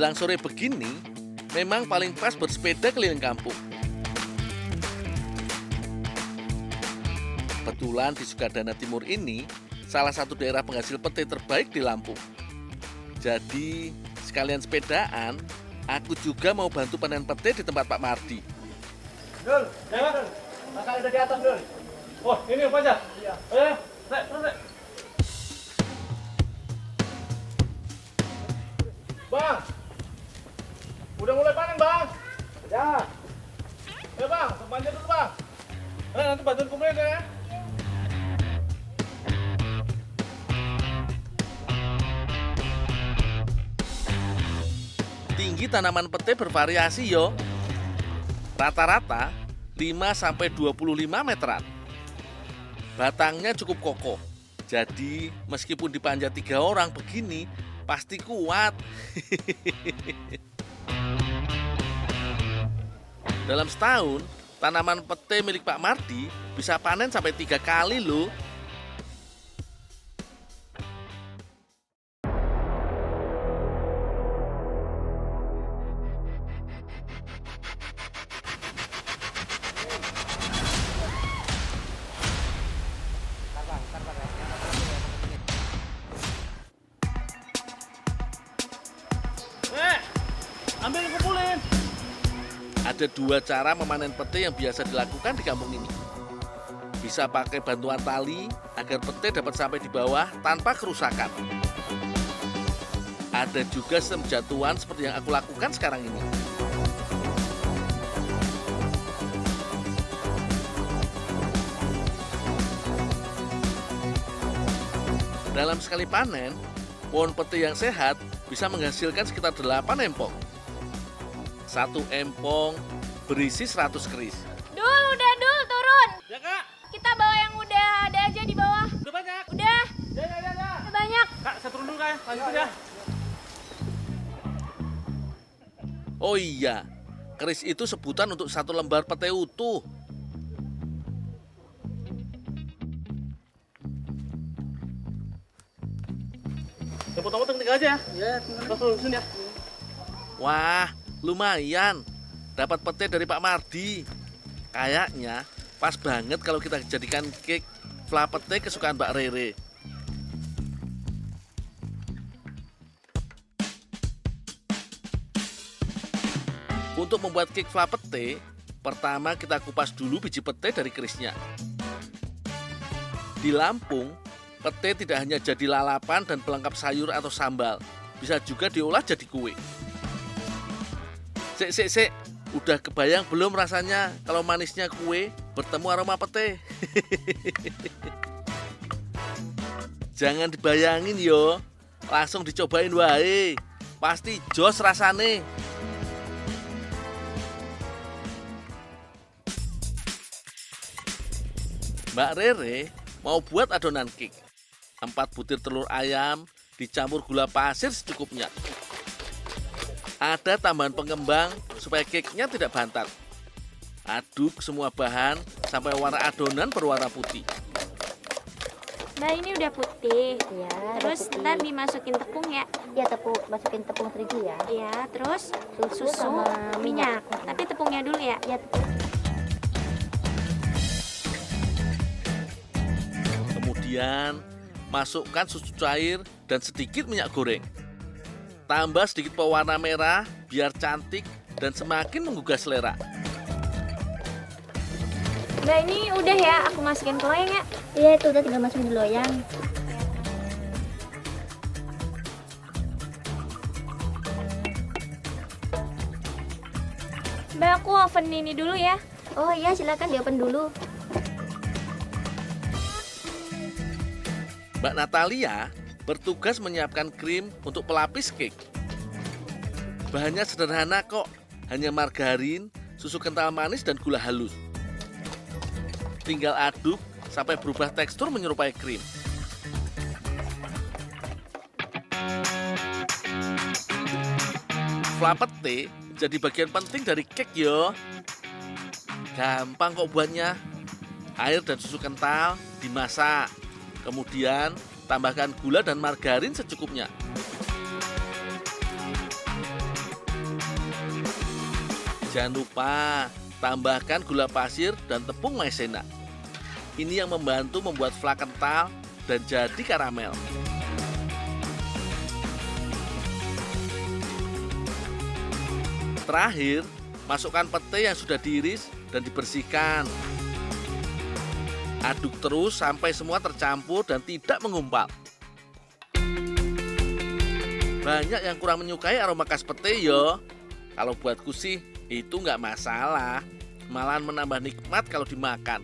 Menjelang sore begini, memang paling pas bersepeda keliling kampung. Kebetulan di Sukadana Timur ini salah satu daerah penghasil pete terbaik di Lampung. Jadi sekalian sepedaan, aku juga mau bantu panen pete di tempat Pak Mardi. Dul, lewat. Kakak ada di atas, Dul. Oh, ini apa aja? Iya. Ayo, Rek. Bang. Udah mulai panen, Bang. Ya. Ya, Bang, sepanjang dulu, Bang. Nanti bantuin kumpulin ya. Tinggi tanaman pete bervariasi yo. Rata-rata 5-25 meteran. Batangnya cukup kokoh. Jadi meskipun dipanjat 3 orang begini, pasti kuat. Dalam setahun, tanaman pete milik Pak Mardi bisa panen sampai 3 kali loh. Ambil kumpulin. Ada 2 cara memanen pete yang biasa dilakukan di kampung ini. Bisa pakai bantuan tali agar pete dapat sampai di bawah tanpa kerusakan. Ada juga sistem jatuhan seperti yang aku lakukan sekarang ini. Dalam sekali panen, pohon pete yang sehat bisa menghasilkan sekitar 8 empong. 1 empong berisi 100 keris. Dul, turun. Ya, Kak. Kita bawa yang udah ada aja di bawah. Udah banyak. Udah, Ya. udah banyak. Kak, saya turun dulu, Kak. Lanjutin ya. Oh iya, keris itu sebutan untuk 1 lembar pete utuh. Ya, potong-potong tinggal aja ya. Iya, tinggal lurusin ya. Wah, lumayan. Dapat pete dari Pak Mardi. Kayaknya pas banget kalau kita jadikan cake fla pete kesukaan Mbak Rere. Untuk membuat cake fla pete, pertama kita kupas dulu biji pete dari kerisnya. Di Lampung, pete tidak hanya jadi lalapan dan pelengkap sayur atau sambal, bisa juga diolah jadi kue. Sik, udah kebayang belum rasanya kalau manisnya kue bertemu aroma pete? Jangan dibayangin yo, langsung dicobain wae, pasti jos rasane. Mbak Rere mau buat adonan cake. 4 butir telur ayam dicampur gula pasir secukupnya. Ada tambahan pengembang supaya cake-nya tidak bantat. Aduk semua bahan sampai warna adonan berwarna putih. Nah, ini udah putih. Ya, Terus ntar dimasukin tepung ya. ya masukin tepung terigu ya. Iya, terus Susu susu, sama minyak. minyak. Tapi tepungnya dulu ya. Ya, Kemudian masukkan susu cair dan sedikit minyak goreng. Tambah sedikit pewarna merah biar cantik dan semakin menggugah selera. Nah, ini udah ya, aku masukin ke loyang ya. Iya, itu udah tinggal masukin di loyang. Mbak, aku oven ini dulu ya. Oh iya, silakan di open dulu. Mbak Natalia bertugas menyiapkan krim untuk pelapis cake. Bahannya sederhana kok, hanya margarin, susu kental manis, dan gula halus. Tinggal aduk sampai berubah tekstur menyerupai krim. Fla pete jadi bagian penting dari cake yo. Gampang kok buatnya. Air dan susu kental dimasak. Kemudian tambahkan gula dan margarin secukupnya. Jangan lupa tambahkan gula pasir dan tepung maizena. Ini yang membantu membuat flan kental dan jadi karamel. Terakhir, masukkan pete yang sudah diiris dan dibersihkan. Aduk terus sampai semua tercampur dan tidak mengumpal. Banyak yang kurang menyukai aroma khas pete yo. Kalau buatku sih itu nggak masalah. Malahan menambah nikmat kalau dimakan.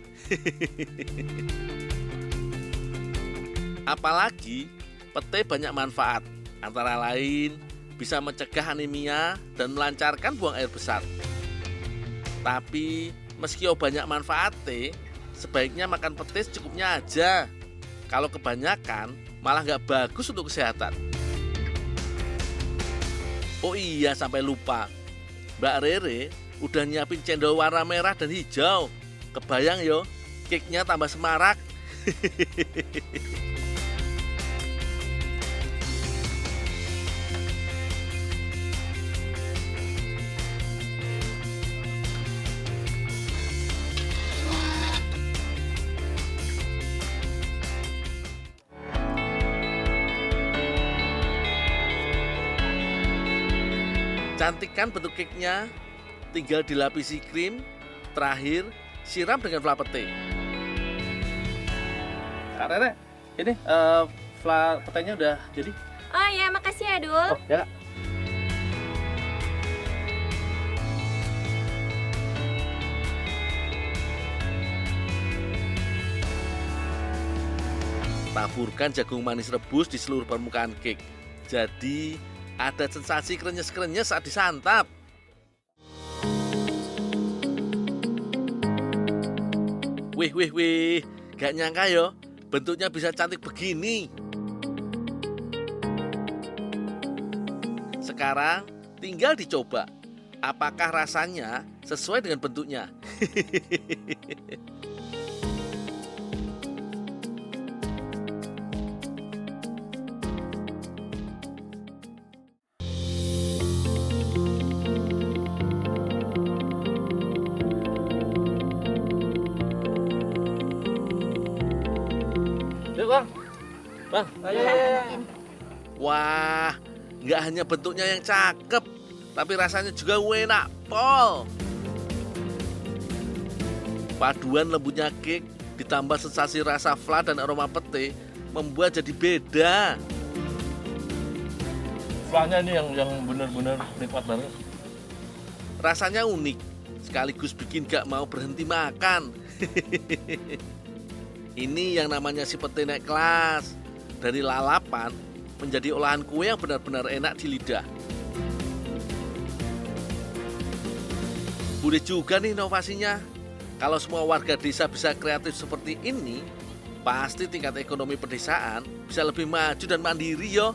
Apalagi pete banyak manfaat. Antara lain bisa mencegah anemia dan melancarkan buang air besar. Tapi meski banyak manfaatnya, sebaiknya makan pete secukupnya aja. Kalau kebanyakan malah nggak bagus untuk kesehatan. Oh iya, sampai lupa. Mbak Rere udah nyiapin cendol warna merah dan hijau. Kebayang yo, cake-nya tambah semarak. Cantikkan bentuk cake-nya, tinggal dilapisi krim, terakhir siram dengan flan pete. Kak Rere, ini flan petenya udah jadi? Oh ya, makasih ya, Dul. Ya. Taburkan jagung manis rebus di seluruh permukaan cake. Jadi ada sensasi krenyes-krenyes saat disantap. Wih, gak nyangka yo, bentuknya bisa cantik begini. Sekarang tinggal dicoba. Apakah rasanya sesuai dengan bentuknya? Yuk bang. Bang, ayo. Wah, nggak hanya bentuknya yang cakep, tapi rasanya juga enak pol. Paduan lembutnya cake ditambah sensasi rasa flan dan aroma pete membuat jadi beda. Flannya ini yang benar-benar nikmat banget. Rasanya unik, sekaligus bikin gak mau berhenti makan. Ini yang namanya si pete naik kelas. Dari lalapan menjadi olahan kue yang benar-benar enak di lidah. Boleh juga nih inovasinya. Kalau semua warga desa bisa kreatif seperti ini, pasti tingkat ekonomi pedesaan bisa lebih maju dan mandiri yo.